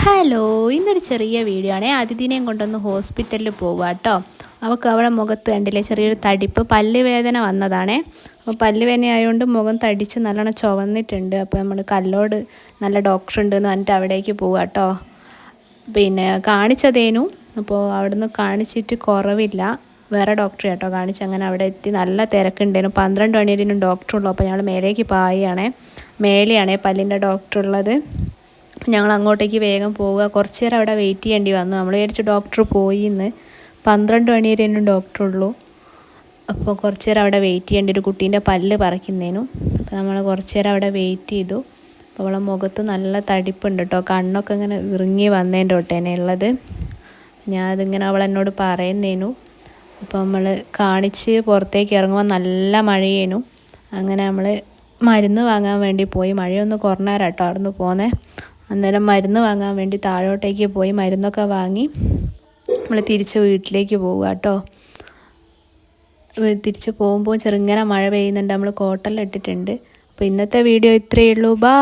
Hello, ഇന്നൊരു ചെറിയ video ആണ്. അതിഥിനെയും കൊണ്ടൊന്ന് ഹോസ്പിറ്റലിൽ പോകുക കേട്ടോ. അവൾക്ക് അവിടെ മുഖത്ത് കണ്ടില്ലേ ചെറിയൊരു തടിപ്പ്, പല്ല് വേദന വന്നതാണേ. അപ്പോൾ പല്ല് വേദന ആയതുകൊണ്ട് മുഖം തടിച്ച് നല്ലോണം ചുവന്നിട്ടുണ്ട്. അപ്പോൾ നമ്മൾ കല്ലോട് നല്ല ഡോക്ടർ ഉണ്ടെന്ന് പറഞ്ഞിട്ട് അവിടേക്ക് പോവുക കേട്ടോ. പിന്നെ കാണിച്ചതേനു, അപ്പോൾ അവിടുന്ന് കാണിച്ചിട്ട് കുറവില്ല. വേറെ ഡോക്ടറെ കേട്ടോ കാണിച്ച്. അങ്ങനെ അവിടെ എത്തി നല്ല തിരക്കുണ്ടായിരുന്നു. 12 മണിവരെയും ഡോക്ടറുള്ളൂ. അപ്പോൾ ഞങ്ങൾ മേലേക്ക് പായുകയാണേ. മേലെയാണേ പല്ലിൻ്റെ ഡോക്ടറുള്ളത്. ഞങ്ങൾ അങ്ങോട്ടേക്ക് വേഗം പോവുക. കുറച്ച് നേരം അവിടെ വെയിറ്റ് ചെയ്യേണ്ടി വന്നു. നമ്മൾ വിചാരിച്ചു ഡോക്ടർ പോയി എന്ന്. 12 മണി വരെയും ഡോക്ടറുള്ളൂ. അപ്പോൾ കുറച്ച് നേരം അവിടെ വെയിറ്റ് ചെയ്യേണ്ടി, ഒരു കുട്ടീൻ്റെ പല്ല് പറിക്കുന്നതിനും. അപ്പോൾ നമ്മൾ കുറച്ച് നേരം അവിടെ വെയിറ്റ് ചെയ്തു. അപ്പോൾ അവളെ മുഖത്ത് നല്ല തടിപ്പുണ്ട് കേട്ടോ. കണ്ണൊക്കെ ഇങ്ങനെ ഇറുങ്ങി വന്നതിൻ്റെ തൊട്ടേനെ ഉള്ളത്. ഞാൻ അതിങ്ങനെ അവളെന്നോട് പറയുന്നേനു. അപ്പോൾ നമ്മൾ കാണിച്ച് പുറത്തേക്ക് ഇറങ്ങുമ്പോൾ നല്ല മഴയേനു. അങ്ങനെ നമ്മൾ മരുന്ന് വാങ്ങാൻ വേണ്ടി പോയി. മഴയൊന്ന് കുറഞ്ഞേരം കേട്ടോ അവിടെ നിന്ന് പോന്നേ. അന്നേരം മരുന്ന് വാങ്ങാൻ വേണ്ടി താഴോട്ടേക്ക് പോയി മരുന്നൊക്കെ വാങ്ങി നമ്മൾ തിരിച്ച് വീട്ടിലേക്ക് പോവുക കേട്ടോ. തിരിച്ച് പോകുമ്പോൾ ചെറുങ്ങനെ മഴ പെയ്യുന്നുണ്ട്. നമ്മൾ കോട്ടെല്ലാം ഇട്ടിട്ടുണ്ട്. അപ്പോൾ ഇന്നത്തെ വീഡിയോ ഇത്രയേ ഉള്ളൂ. ബൈ.